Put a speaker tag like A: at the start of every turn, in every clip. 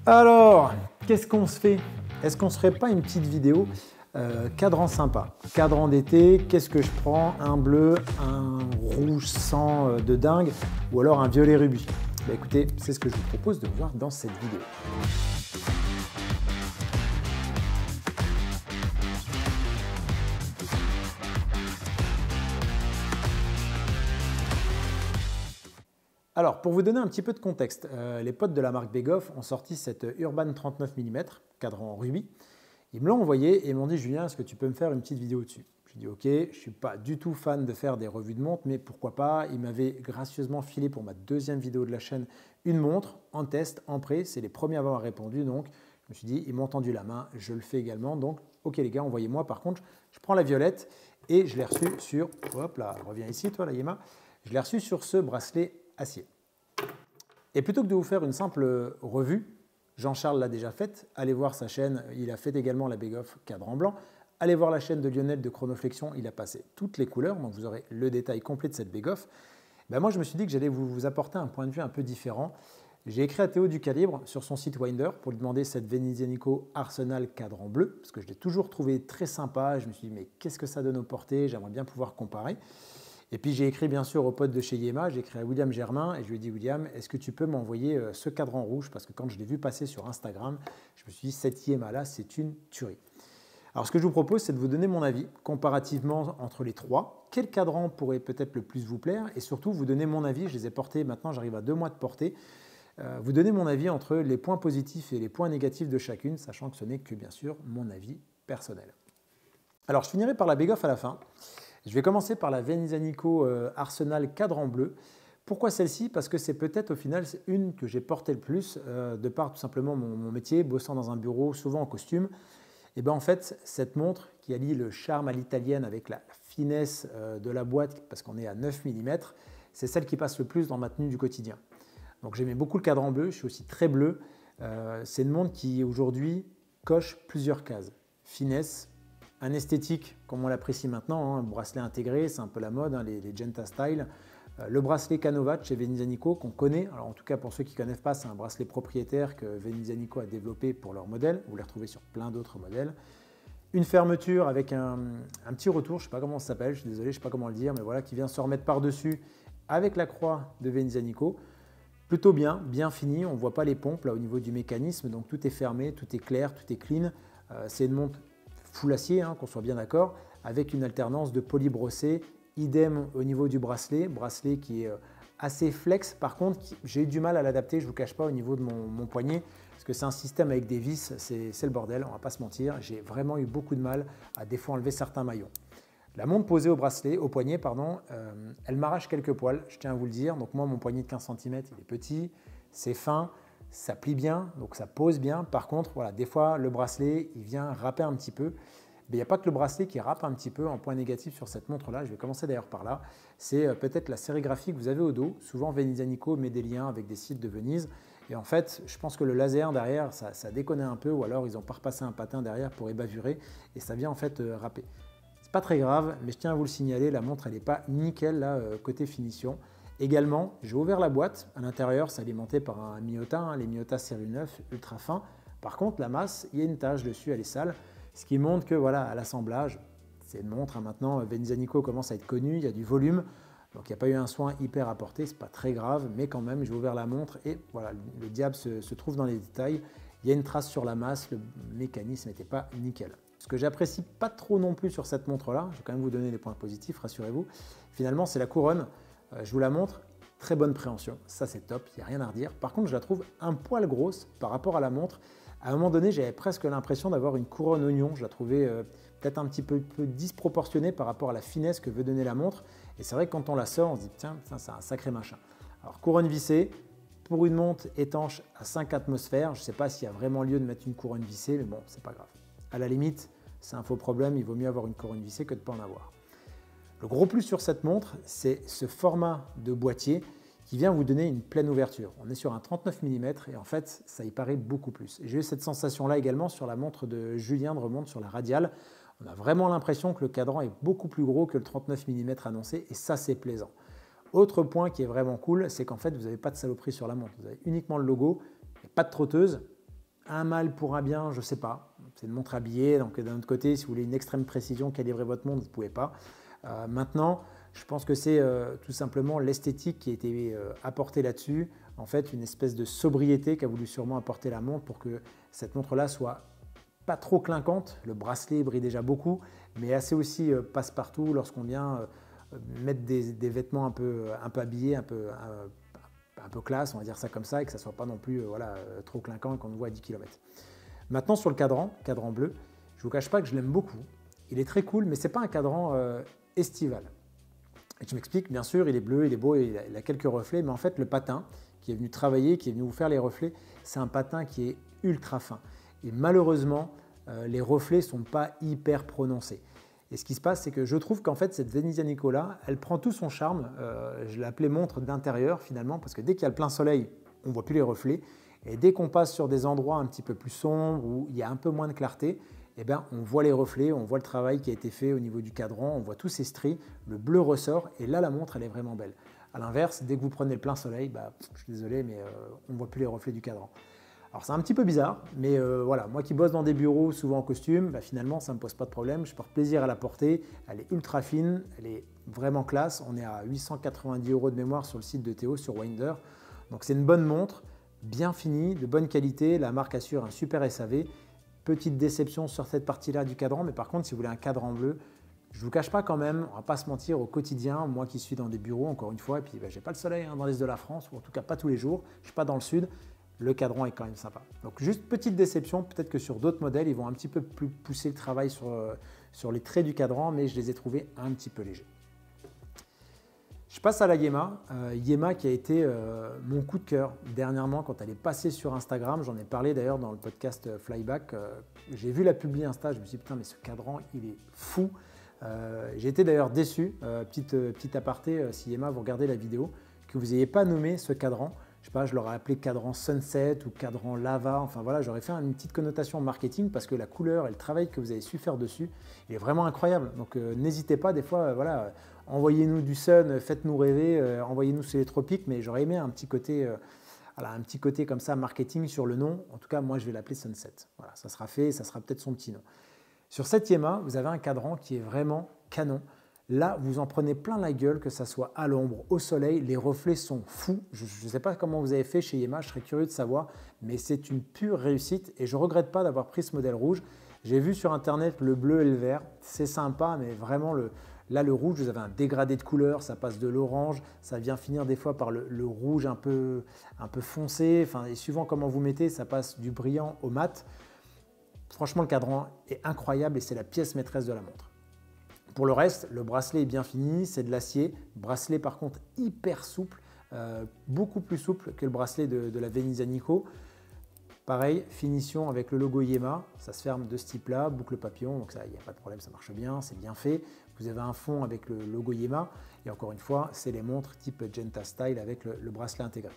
A: Alors, qu'est-ce qu'on se fait? Est-ce qu'on ne se ferait pas une petite vidéo cadran sympa, cadran d'été, qu'est-ce que je prends? Un bleu, un rouge sang de dingue ou alors un violet rubis? Bah écoutez, c'est ce que je vous propose de voir dans cette vidéo. Alors, pour vous donner un petit peu de contexte, les potes de la marque Begoff ont sorti cette Urban 39 mm, cadran rubis. Ils me l'ont envoyé et m'ont dit « Julien, est-ce que tu peux me faire une petite vidéo dessus ?» Je dis « Ok, je ne suis pas du tout fan de faire des revues de montres, mais pourquoi pas ?» Ils m'avaient gracieusement filé pour ma deuxième vidéo de la chaîne une montre en test, en prêt. C'est les premiers à avoir répondu, donc je me suis dit « Ils m'ont tendu la main, je le fais également. » Donc, ok les gars, envoyez-moi. Par contre, je prends la violette et je l'ai reçue sur… Hop là, reviens ici toi, la Yema. Je l'ai reçue sur ce bracelet acier. Et plutôt que de vous faire une simple revue, Jean-Charles l'a déjà faite, allez voir sa chaîne, il a fait également la Begoff cadran blanc. Allez voir la chaîne de Lionel de Chronoflexion, il a passé toutes les couleurs, donc vous aurez le détail complet de cette Begoff. Ben moi, je me suis dit que j'allais vous apporter un point de vue un peu différent. J'ai écrit à Théo du Calibre sur son site Winder pour lui demander cette Venezianico Arsenal cadran bleu, parce que je l'ai toujours trouvé très sympa. Je me suis dit, mais qu'est-ce que ça donne au porté? J'aimerais bien pouvoir comparer. Et puis j'ai écrit bien sûr au pote de chez Yema, j'ai écrit à William Germain et je lui ai dit William, est-ce que tu peux m'envoyer ce cadran rouge? Parce que quand je l'ai vu passer sur Instagram, je me suis dit cette Yema là, c'est une tuerie. Alors ce que je vous propose, c'est de vous donner mon avis comparativement entre les trois. Quel cadran pourrait peut-être le plus vous plaire? Et surtout vous donner mon avis, je les ai portés, maintenant j'arrive à 2 mois de portée. Vous donner mon avis entre les points positifs et les points négatifs de chacune, sachant que ce n'est que bien sûr mon avis personnel. Alors je finirai par la Begoff à la fin. Je vais commencer par la Venezianico Arsenal cadran bleu. Pourquoi celle-ci? Parce que c'est peut-être au final une que j'ai portée le plus, de par tout simplement mon métier, bossant dans un bureau, souvent en costume. Et bien en fait, cette montre qui allie le charme à l'italienne avec la finesse de la boîte, parce qu'on est à 9 mm, c'est celle qui passe le plus dans ma tenue du quotidien. Donc j'aimais beaucoup le cadran bleu, je suis aussi très bleu. C'est une montre qui aujourd'hui coche plusieurs cases. Finesse, un esthétique comme on l'apprécie maintenant, un bracelet intégré, c'est un peu la mode, les Genta Style. Le bracelet Canova chez Venezianico qu'on connaît, alors en tout cas pour ceux qui ne connaissent pas, c'est un bracelet propriétaire que Venezianico a développé pour leur modèle, vous les retrouvez sur plein d'autres modèles. Une fermeture avec un petit retour, je ne sais pas comment ça s'appelle, je suis désolé, je ne sais pas comment le dire, mais voilà, qui vient se remettre par-dessus avec la croix de Venezianico. Plutôt bien, bien fini, on ne voit pas les pompes là au niveau du mécanisme, donc tout est fermé, tout est clair, tout est clean. C'est une montre full acier, hein, qu'on soit bien d'accord, avec une alternance de poly brossé, idem au niveau du bracelet qui est assez flex. Par contre, j'ai eu du mal à l'adapter, je ne vous cache pas, au niveau de mon poignet, parce que c'est un système avec des vis, c'est le bordel, on ne va pas se mentir. J'ai vraiment eu beaucoup de mal à des fois enlever certains maillons. La montre posée au poignet, elle m'arrache quelques poils, je tiens à vous le dire. Donc moi, mon poignet de 15 cm, il est petit, c'est fin, ça plie bien, donc ça pose bien. Par contre, voilà, des fois, le bracelet, il vient râper un petit peu. Mais il n'y a pas que le bracelet qui râpe un petit peu en point négatif sur cette montre-là. Je vais commencer d'ailleurs par là. C'est peut-être la sérigraphie que vous avez au dos. Souvent, Venezianico met des liens avec des sites de Venise. Et en fait, je pense que le laser derrière, ça déconne un peu. Ou alors, ils n'ont pas repassé un patin derrière pour ébavurer. Et ça vient en fait râper. C'est pas très grave, mais je tiens à vous le signaler. La montre, elle n'est pas nickel là, côté finition. Également, j'ai ouvert la boîte. À l'intérieur, c'est alimenté par un Miyota, hein, les Miyota série 9, ultra fin. Par contre, la masse, il y a une tache dessus, elle est sale. Ce qui montre que voilà, à l'assemblage, c'est une montre. Hein, maintenant, Venezianico commence à être connu, il y a du volume. Donc, il n'y a pas eu un soin hyper apporté, ce n'est pas très grave. Mais quand même, j'ai ouvert la montre et voilà, le diable se trouve dans les détails. Il y a une trace sur la masse, le mécanisme n'était pas nickel. Ce que j'apprécie pas trop non plus sur cette montre-là, je vais quand même vous donner les points positifs, rassurez-vous. Finalement, c'est la couronne. Je vous la montre, très bonne préhension, ça c'est top, il n'y a rien à redire. Par contre, je la trouve un poil grosse par rapport à la montre. À un moment donné, j'avais presque l'impression d'avoir une couronne oignon. Je la trouvais peut-être un petit peu disproportionnée par rapport à la finesse que veut donner la montre. Et c'est vrai que quand on la sort, on se dit tiens, c'est un sacré machin. Alors, couronne vissée, pour une montre étanche à 5 atmosphères, je ne sais pas s'il y a vraiment lieu de mettre une couronne vissée, mais bon, c'est pas grave. À la limite, c'est un faux problème, il vaut mieux avoir une couronne vissée que de ne pas en avoir. Le gros plus sur cette montre, c'est ce format de boîtier qui vient vous donner une pleine ouverture. On est sur un 39 mm et en fait, ça y paraît beaucoup plus. J'ai eu cette sensation-là également sur la montre de Julien de remonte sur la radiale. On a vraiment l'impression que le cadran est beaucoup plus gros que le 39 mm annoncé et ça, c'est plaisant. Autre point qui est vraiment cool, c'est qu'en fait, vous n'avez pas de saloperie sur la montre. Vous avez uniquement le logo, et pas de trotteuse. un mal pour un bien, je ne sais pas. C'est une montre habillée, donc d'un autre côté, si vous voulez une extrême précision, calibrer votre montre, vous ne pouvez pas. Maintenant, je pense que c'est tout simplement l'esthétique qui a été apportée là-dessus. En fait, une espèce de sobriété qu'a voulu sûrement apporter la montre pour que cette montre-là soit pas trop clinquante. Le bracelet brille déjà beaucoup, mais assez aussi passe-partout lorsqu'on vient mettre des vêtements un peu habillés, un peu classe, on va dire ça comme ça, et que ça ne soit pas non plus trop clinquant et qu'on le voit à 10 km. Maintenant, sur le cadran bleu, je ne vous cache pas que je l'aime beaucoup. Il est très cool, mais ce n'est pas un cadran estival. Et je m'explique, bien sûr, il est bleu, il est beau, il a quelques reflets, mais en fait, le patin qui est venu travailler, qui est venu vous faire les reflets, c'est un patin qui est ultra fin. Et malheureusement, les reflets ne sont pas hyper prononcés. Et ce qui se passe, c'est que je trouve qu'en fait, cette Venezianico-là, elle prend tout son charme. Je l'ai appelée montre d'intérieur finalement, parce que dès qu'il y a le plein soleil, on ne voit plus les reflets. Et dès qu'on passe sur des endroits un petit peu plus sombres, où il y a un peu moins de clarté, eh bien, on voit les reflets, on voit le travail qui a été fait au niveau du cadran, on voit tous ces stries, le bleu ressort, et là, la montre, elle est vraiment belle. A l'inverse, dès que vous prenez le plein soleil, je suis désolé, mais on ne voit plus les reflets du cadran. Alors c'est un petit peu bizarre, mais voilà, moi qui bosse dans des bureaux souvent en costume, finalement ça ne me pose pas de problème, je porte plaisir à la porter, elle est ultra fine, elle est vraiment classe, on est à 890 € de mémoire sur le site de Théo, sur Winder, donc c'est une bonne montre, bien finie, de bonne qualité, la marque assure un super SAV, petite déception sur cette partie-là du cadran, mais par contre si vous voulez un cadran bleu, je ne vous cache pas quand même, on ne va pas se mentir, au quotidien, moi qui suis dans des bureaux encore une fois, et puis j'ai pas le soleil dans l'est de la France, ou en tout cas pas tous les jours, je ne suis pas dans le sud, le cadran est quand même sympa. Donc juste petite déception, peut-être que sur d'autres modèles, ils vont un petit peu plus pousser le travail sur les traits du cadran, mais je les ai trouvés un petit peu légers. Je passe à la Yema. Yema qui a été mon coup de cœur dernièrement quand elle est passée sur Instagram. J'en ai parlé d'ailleurs dans le podcast Flyback. J'ai vu la publier Insta, je me suis dit putain mais ce cadran il est fou. J'ai été d'ailleurs déçu, petit aparté, si Yema vous regardez la vidéo, que vous n'ayez pas nommé ce cadran. Je sais pas, je l'aurais appelé cadran Sunset ou cadran Lava, enfin voilà, j'aurais fait une petite connotation marketing parce que la couleur et le travail que vous avez su faire dessus, il est vraiment incroyable. Donc n'hésitez pas, des fois, envoyez-nous du Sun, faites-nous rêver, envoyez-nous sur les tropiques, mais j'aurais aimé un petit côté comme ça, marketing sur le nom. En tout cas, moi, je vais l'appeler Sunset. Voilà, ça sera fait, ça sera peut-être son petit nom. Sur cette Yema, vous avez un cadran qui est vraiment canon. Là, vous en prenez plein la gueule, que ça soit à l'ombre, au soleil, les reflets sont fous. Je ne sais pas comment vous avez fait chez Yema, je serais curieux de savoir, mais c'est une pure réussite et je ne regrette pas d'avoir pris ce modèle rouge. J'ai vu sur internet le bleu et le vert, c'est sympa, mais vraiment là le rouge, vous avez un dégradé de couleur, ça passe de l'orange, ça vient finir des fois par le rouge un peu foncé, et suivant comment vous mettez, ça passe du brillant au mat. Franchement, le cadran est incroyable et c'est la pièce maîtresse de la montre. Pour le reste, le bracelet est bien fini, c'est de l'acier. Bracelet par contre hyper souple, beaucoup plus souple que le bracelet de la Venezianico. Pareil, finition avec le logo Yema, ça se ferme de ce type-là, boucle papillon, donc ça, il n'y a pas de problème, ça marche bien, c'est bien fait. Vous avez un fond avec le logo Yema, et encore une fois, c'est les montres type Genta Style avec le bracelet intégré.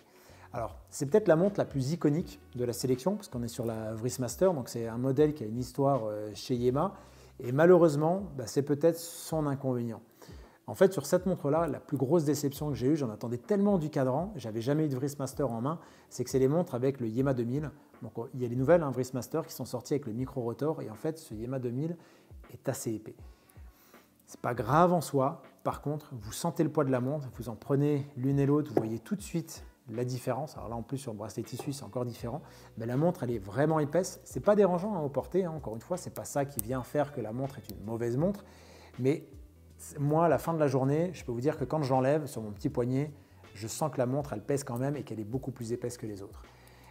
A: Alors, c'est peut-être la montre la plus iconique de la sélection, parce qu'on est sur la Wristmaster, donc c'est un modèle qui a une histoire chez Yema, et malheureusement, c'est peut-être son inconvénient. En fait, sur cette montre-là, la plus grosse déception que j'ai eue, j'en attendais tellement du cadran, j'avais jamais eu de Wristmaster en main, c'est que c'est les montres avec le Yema 2000. Donc, il y a les nouvelles Wristmaster qui sont sorties avec le micro-rotor, et en fait, ce Yema 2000 est assez épais. C'est pas grave en soi, par contre, vous sentez le poids de la montre, vous en prenez l'une et l'autre, vous voyez tout de suite la différence. Alors là, en plus, sur le bracelet tissu, c'est encore différent. Mais la montre, elle est vraiment épaisse. C'est pas dérangeant au porter, encore une fois, c'est pas ça qui vient faire que la montre est une mauvaise montre. Mais moi, à la fin de la journée, je peux vous dire que quand j'enlève sur mon petit poignet, je sens que la montre, elle pèse quand même et qu'elle est beaucoup plus épaisse que les autres.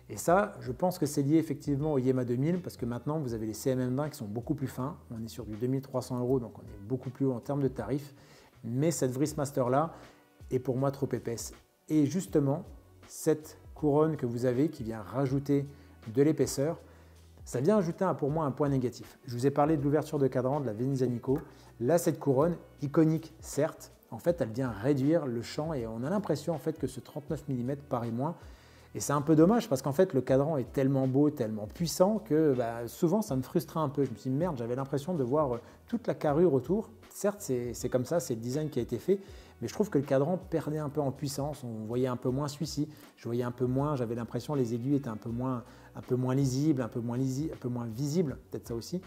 A: Et ça, je pense que c'est lié effectivement au Yema 2000 parce que maintenant, vous avez les CMM20 qui sont beaucoup plus fins. On est sur du 2300 €, donc on est beaucoup plus haut en termes de tarifs. Mais cette Wristmaster là est pour moi trop épaisse. Et justement, cette couronne que vous avez qui vient rajouter de l'épaisseur, ça vient ajouter pour moi un point négatif. Je vous ai parlé de l'ouverture de cadran de la Venezianico. Là, cette couronne, iconique certes, en fait, elle vient réduire le champ et on a l'impression en fait que ce 39 mm paraît moins. Et c'est un peu dommage parce qu'en fait, le cadran est tellement beau, tellement puissant que souvent, ça me frustrait un peu. Je me suis dit, merde, j'avais l'impression de voir toute la carrure autour. Certes, c'est comme ça, c'est le design qui a été fait, mais je trouve que le cadran perdait un peu en puissance, on voyait un peu moins celui-ci, je voyais un peu moins, j'avais l'impression que les aiguilles étaient un peu moins lisibles, un peu moins visibles, peut-être ça aussi.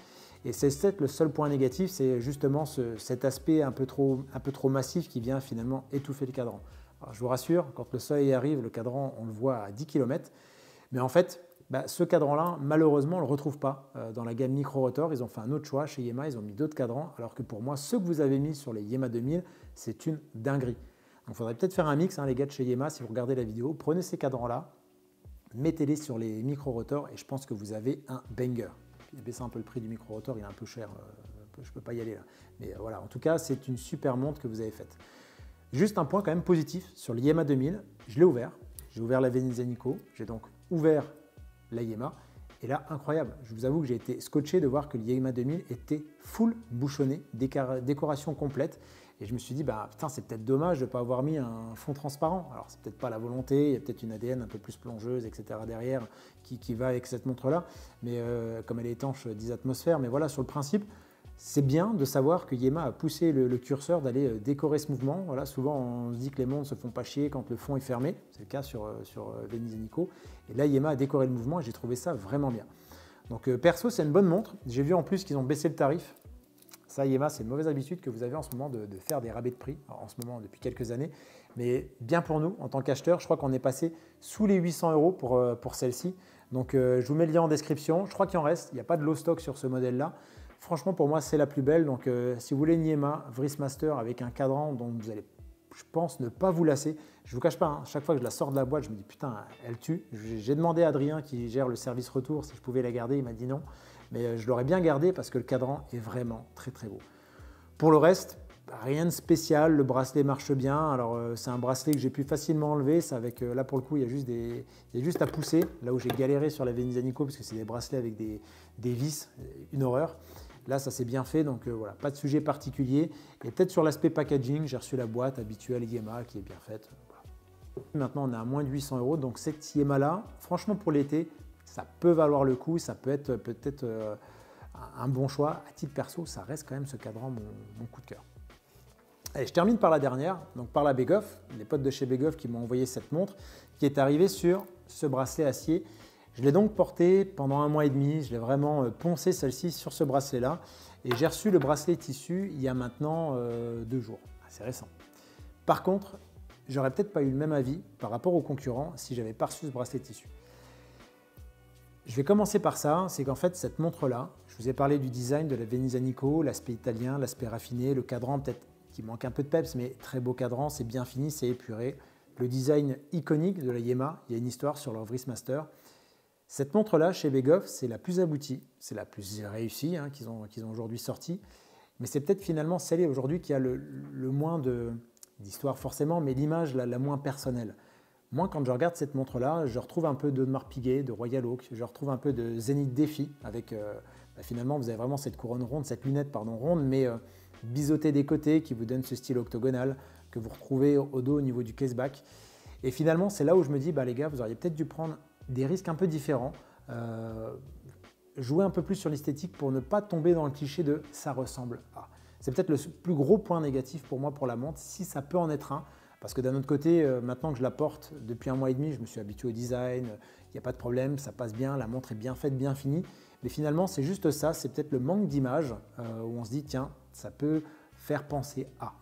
A: Et c'est peut-être le seul point négatif, c'est justement cet aspect un peu trop massif qui vient finalement étouffer le cadran. Alors, je vous rassure, quand le soleil arrive, le cadran, on le voit à 10 km, mais en fait, ce cadran-là, malheureusement, on ne le retrouve pas dans la gamme Micro-Rotor. Ils ont fait un autre choix chez Yamaha, ils ont mis d'autres cadrans, alors que pour moi, ceux que vous avez mis sur les Yamaha 2000, c'est une dinguerie. Donc il faudrait peut-être faire un mix, les gars de chez Yamaha, si vous regardez la vidéo, prenez ces cadrans-là, mettez-les sur les Micro-Rotors et je pense que vous avez un banger. J'ai baissé un peu le prix du Micro-Rotor, il est un peu cher, je ne peux pas y aller là. Mais voilà, en tout cas, c'est une super montre que vous avez faite. Juste un point quand même positif sur le Yamaha 2000, je l'ai ouvert. J'ai ouvert la Venezia Nico, j'ai donc ouvert la Yamaha. Et là, incroyable, je vous avoue que j'ai été scotché de voir que le Yamaha 2000 était full bouchonné, décoration complète. Et je me suis dit, putain, c'est peut-être dommage de ne pas avoir mis un fond transparent. Alors, c'est peut-être pas la volonté, il y a peut-être une ADN un peu plus plongeuse, etc. derrière qui va avec cette montre-là. Mais comme elle est étanche 10 atmosphères, mais voilà, sur le principe, c'est bien de savoir que Yamaha a poussé le curseur d'aller décorer ce mouvement. Voilà, souvent, on se dit que les montres ne se font pas chier quand le fond est fermé. C'est le cas sur Venezia Nico. Et là, Yamaha a décoré le mouvement et j'ai trouvé ça vraiment bien. Donc, perso, c'est une bonne montre. J'ai vu en plus qu'ils ont baissé le tarif. Ça, Yamaha, c'est une mauvaise habitude que vous avez en ce moment de faire des rabais de prix, en ce moment depuis quelques années. Mais bien pour nous, en tant qu'acheteur, je crois qu'on est passé sous les 800 € pour celle-ci. Donc, je vous mets le lien en description. Je crois qu'il en reste. Il n'y a pas de low stock sur ce modèle-là. Franchement, pour moi, c'est la plus belle. Donc, si vous voulez une Yamaha Wristmaster avec un cadran dont vous allez, je pense, ne pas vous lasser. Je ne vous cache pas, chaque fois que je la sors de la boîte, je me dis putain, elle tue. J'ai demandé à Adrien qui gère le service retour si je pouvais la garder. Il m'a dit non. Mais je l'aurais bien gardé parce que le cadran est vraiment très très beau. Pour le reste, rien de spécial. Le bracelet marche bien. Alors, c'est un bracelet que j'ai pu facilement enlever. Là, pour le coup, il y a juste à pousser. Là où j'ai galéré sur la Venezia Nico parce que c'est des bracelets avec des vis, une horreur. Là, ça s'est bien fait, donc voilà, pas de sujet particulier. Et peut-être sur l'aspect packaging, j'ai reçu la boîte habituelle Yamaha qui est bien faite. Voilà. Maintenant, on est à moins de 800 €, donc cette Yamaha-là, franchement pour l'été, ça peut valoir le coup, ça peut être peut-être un bon choix. À titre perso, ça reste quand même ce cadran mon coup de cœur. Allez, je termine par la dernière, donc par la Begoff, les potes de chez Begoff qui m'ont envoyé cette montre, qui est arrivée sur ce bracelet acier. Je l'ai donc portée pendant 1 mois et demi, je l'ai vraiment poncé celle-ci sur ce bracelet-là et j'ai reçu le bracelet tissu il y a maintenant 2 jours, c'est récent. Par contre, j'aurais peut-être pas eu le même avis par rapport aux concurrents si j'avais pas reçu ce bracelet tissu. Je vais commencer par ça, c'est qu'en fait cette montre-là, je vous ai parlé du design de la Venezia Nico, l'aspect italien, l'aspect raffiné, le cadran peut-être qui manque un peu de peps, mais très beau cadran, c'est bien fini, c'est épuré. Le design iconique de la Yamaha, il y a une histoire sur leur Wristmaster. Cette montre-là, chez Begoff, c'est la plus aboutie, c'est la plus réussie qu'ils ont aujourd'hui sortie, mais c'est peut-être finalement celle aujourd'hui qui a le moins d'histoire forcément, mais l'image la moins personnelle. Moi, quand je regarde cette montre-là, je retrouve un peu de Audemars Piguet, de Royal Oak, je retrouve un peu de Zenith Défi, avec finalement, vous avez vraiment cette couronne ronde, cette lunette ronde, mais biseautée des côtés, qui vous donne ce style octogonal que vous retrouvez au dos au niveau du caseback. Et finalement, c'est là où je me dis, les gars, vous auriez peut-être dû prendre des risques un peu différents, jouer un peu plus sur l'esthétique pour ne pas tomber dans le cliché de « ça ressemble à ». C'est peut-être le plus gros point négatif pour moi pour la montre, si ça peut en être un, parce que d'un autre côté, maintenant que je la porte depuis 1 mois et demi, je me suis habitué au design, il n'y a pas de problème, ça passe bien, la montre est bien faite, bien finie, mais finalement c'est juste ça, c'est peut-être le manque d'image où on se dit « tiens, ça peut faire penser à ».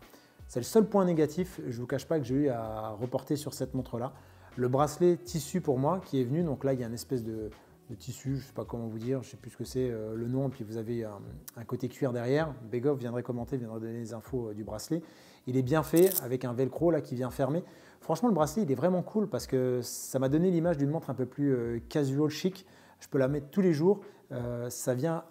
A: C'est le seul point négatif, je ne vous cache pas, que j'ai eu à reporter sur cette montre-là. Le bracelet tissu pour moi qui est venu, donc là il y a une espèce de tissu, je ne sais pas comment vous dire, je ne sais plus ce que c'est le nom, puis vous avez un côté cuir derrière. Begoff viendrait commenter, viendrait donner les infos du bracelet. Il est bien fait avec un velcro là qui vient fermer. Franchement le bracelet il est vraiment cool parce que ça m'a donné l'image d'une montre un peu plus casual chic. Je peux la mettre tous les jours, ça vient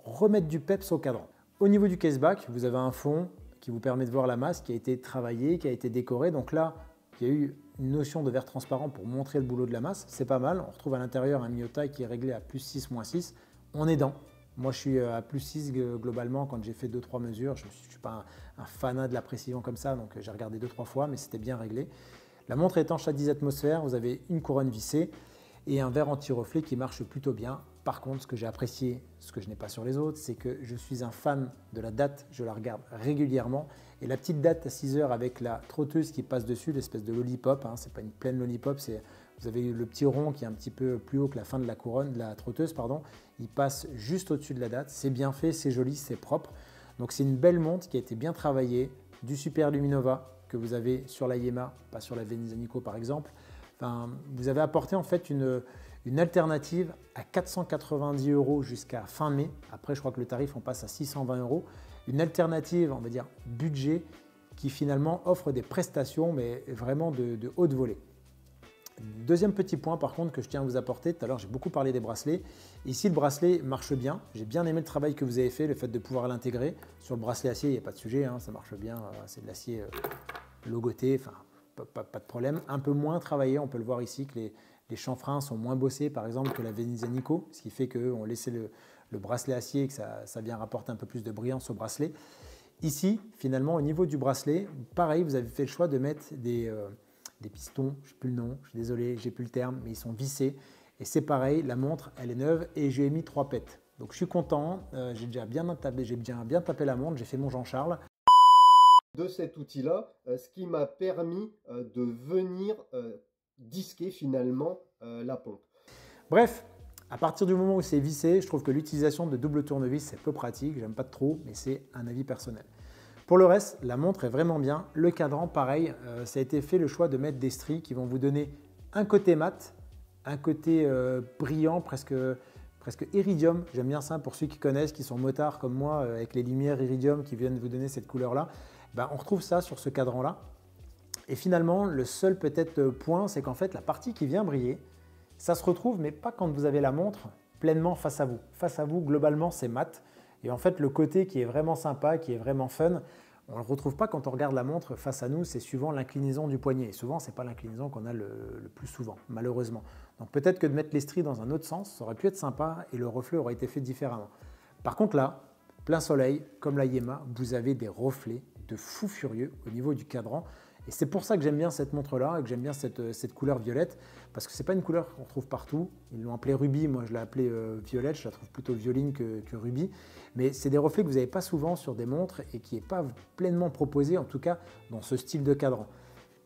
A: remettre du peps au cadran. Au niveau du caseback, vous avez un fond qui vous permet de voir la masse qui a été travaillée, qui a été décorée. Donc là, il y a eu une notion de verre transparent pour montrer le boulot de la masse, c'est pas mal. On retrouve à l'intérieur un Miyota qui est réglé à +6, -6. On est dans. Moi, je suis à +6 globalement quand j'ai fait 2-3 mesures. Je ne suis pas un fanat de la précision comme ça, donc j'ai regardé 2-3 fois, mais c'était bien réglé. La montre est étanche à 10 atmosphères, vous avez une couronne vissée. et un verre anti-reflet qui marche plutôt bien. Par contre, ce que j'ai apprécié, ce que je n'ai pas sur les autres, c'est que je suis un fan de la date, je la regarde régulièrement. Et la petite date à 6 heures avec la trotteuse qui passe dessus, l'espèce de lollipop, hein, c'est pas une pleine lollipop, vous avez le petit rond qui est un petit peu plus haut que la fin de la couronne, de la trotteuse, pardon. Il passe juste au-dessus de la date, c'est bien fait, c'est joli, c'est propre. Donc c'est une belle montre qui a été bien travaillée, du Super Luminova que vous avez sur la Yema, pas sur la Venice Nico par exemple. Enfin, vous avez apporté en fait une alternative à 490 € jusqu'à fin mai. Après, je crois que le tarif, on passe à 620 €. Une alternative, on va dire, budget, qui finalement offre des prestations, mais vraiment de haute volée. Deuxième petit point, par contre, que je tiens à vous apporter. Tout à l'heure, j'ai beaucoup parlé des bracelets. Ici, le bracelet marche bien. J'ai bien aimé le travail que vous avez fait, le fait de pouvoir l'intégrer. Sur le bracelet acier, il n'y a pas de sujet, hein, ça marche bien. C'est de l'acier logoté, enfin, pas de problème. Un peu moins travaillé, on peut le voir ici que les chanfreins sont moins bossés, par exemple, que la Venice Nico, ce qui fait qu'on laissait le bracelet acier et que ça vient rapporter un peu plus de brillance au bracelet. Ici, finalement, au niveau du bracelet, pareil, vous avez fait le choix de mettre des pistons, je n'ai plus le nom, je suis désolé, j'ai plus le terme, mais ils sont vissés. Et c'est pareil, la montre, elle est neuve et j'ai mis 3 pets. Donc je suis content, j'ai bien tapé la montre, j'ai fait mon Jean-Charles.
B: De cet outil-là, ce qui m'a permis de venir disquer finalement la pompe.
A: Bref, à partir du moment où c'est vissé, je trouve que l'utilisation de double tournevis, c'est peu pratique, j'aime pas trop, mais c'est un avis personnel. Pour le reste, la montre est vraiment bien. Le cadran, pareil, ça a été fait le choix de mettre des stries qui vont vous donner un côté mat, un côté brillant, presque iridium. J'aime bien ça pour ceux qui connaissent, qui sont motards comme moi, avec les lumières iridium qui viennent vous donner cette couleur-là. Ben, on retrouve ça sur ce cadran-là. Et finalement, le seul peut-être point, c'est qu'en fait, la partie qui vient briller, ça se retrouve, mais pas quand vous avez la montre pleinement face à vous. Face à vous, globalement, c'est mat. Et en fait, le côté qui est vraiment sympa, qui est vraiment fun, on ne le retrouve pas quand on regarde la montre face à nous, c'est suivant l'inclinaison du poignet. Et souvent, ce n'est pas l'inclinaison qu'on a le plus souvent, malheureusement. Donc peut-être que de mettre les stries dans un autre sens, ça aurait pu être sympa et le reflet aurait été fait différemment. Par contre là, plein soleil, comme la Yema, vous avez des reflets de fou furieux au niveau du cadran. Et c'est pour ça que j'aime bien cette montre-là et que j'aime bien cette couleur violette, parce que ce n'est pas une couleur qu'on trouve partout. Ils l'ont appelée rubis, moi je l'ai appelée violette, je la trouve plutôt violine que rubis. Mais c'est des reflets que vous n'avez pas souvent sur des montres et qui n'est pas pleinement proposé, en tout cas dans ce style de cadran.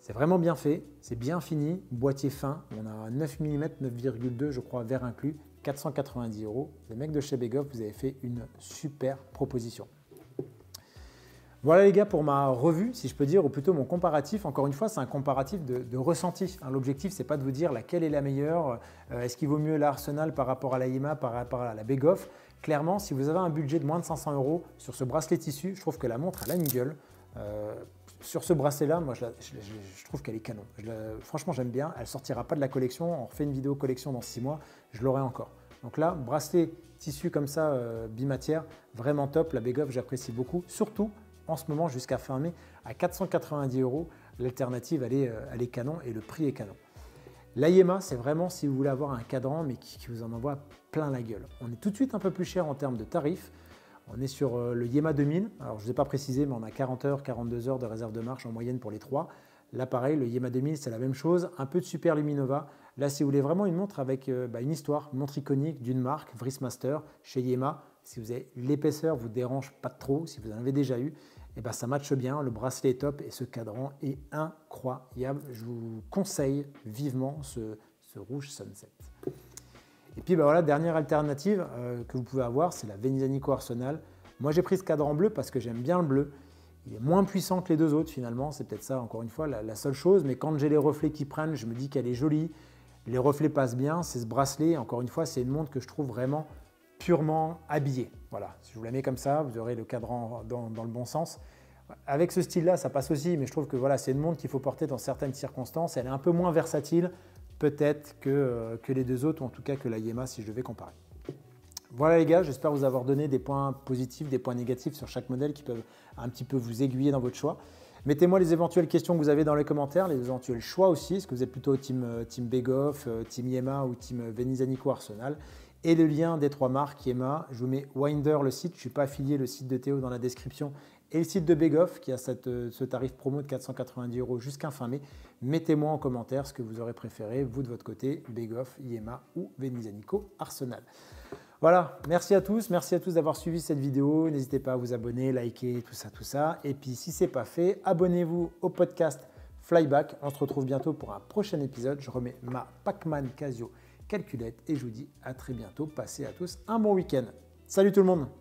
A: C'est vraiment bien fait, c'est bien fini, boîtier fin, on a 9 mm, 9,2 je crois, verre inclus, 490 €. Les mecs de chez Begoff, vous avez fait une super proposition. Voilà les gars pour ma revue, si je peux dire, ou plutôt mon comparatif. Encore une fois, c'est un comparatif de ressenti. L'objectif, c'est pas de vous dire laquelle est la meilleure, est-ce qu'il vaut mieux la Arsenal par rapport à la Yema, par rapport à la Begoff. Clairement, si vous avez un budget de moins de 500 € sur ce bracelet tissu, je trouve que la montre, elle a une gueule. Sur ce bracelet-là, moi, je trouve qu'elle est canon. Franchement, j'aime bien. Elle ne sortira pas de la collection. On refait une vidéo collection dans 6 mois, je l'aurai encore. Donc là, bracelet tissu comme ça, bimatière, vraiment top. La Begoff, j'apprécie beaucoup. Surtout, en ce moment, jusqu'à fin mai, à 490 €. L'alternative, elle est canon et le prix est canon. La Yema, c'est vraiment si vous voulez avoir un cadran, mais qui vous en envoie plein la gueule. On est tout de suite un peu plus cher en termes de tarifs. On est sur le Yema 2000. Alors, je ne vous ai pas précisé, mais on a 40 heures, 42 heures de réserve de marche en moyenne pour les trois. Là, pareil, le Yema 2000, c'est la même chose. Un peu de Super Luminova. Là, si vous voulez vraiment une montre avec une histoire, une montre iconique d'une marque, Wristmaster, chez Yema, si vous avez l'épaisseur, vous dérange pas trop, si vous en avez déjà eu, et ben ça matche bien, le bracelet est top et ce cadran est incroyable. Je vous conseille vivement ce rouge Sunset. Et puis ben voilà, dernière alternative que vous pouvez avoir, c'est la Venice Nico Arsenal. Moi j'ai pris ce cadran bleu parce que j'aime bien le bleu. Il est moins puissant que les deux autres finalement, c'est peut-être ça encore une fois la seule chose, mais quand j'ai les reflets qui prennent, je me dis qu'elle est jolie, les reflets passent bien, c'est ce bracelet, encore une fois c'est une montre que je trouve vraiment purement habillée. Voilà, si je vous la mets comme ça, vous aurez le cadran dans le bon sens. Avec ce style-là, ça passe aussi, mais je trouve que voilà, c'est une montre qu'il faut porter dans certaines circonstances. Elle est un peu moins versatile, peut-être que les deux autres, ou en tout cas que la Yema, si je devais comparer. Voilà les gars, j'espère vous avoir donné des points positifs, des points négatifs sur chaque modèle qui peuvent un petit peu vous aiguiller dans votre choix. Mettez-moi les éventuelles questions que vous avez dans les commentaires, les éventuels choix aussi. Est-ce que vous êtes plutôt team Begoff, team Yema ou team Venice Nico Arsenal? Et le lien des trois marques Yema, je vous mets Winder, le site. Je ne suis pas affilié, le site de Théo dans la description et le site de Begoff qui a ce tarif promo de 490 € jusqu'à fin mai. Mettez-moi en commentaire ce que vous aurez préféré, vous de votre côté, Begoff, Yema ou Venizanico Arsenal. Voilà, merci à tous d'avoir suivi cette vidéo. N'hésitez pas à vous abonner, liker, tout ça. Et puis si ce n'est pas fait, abonnez-vous au podcast Flyback. On se retrouve bientôt pour un prochain épisode. Je remets ma Pacman Casio calculette et je vous dis à très bientôt. Passez à tous un bon week-end. Salut tout le monde!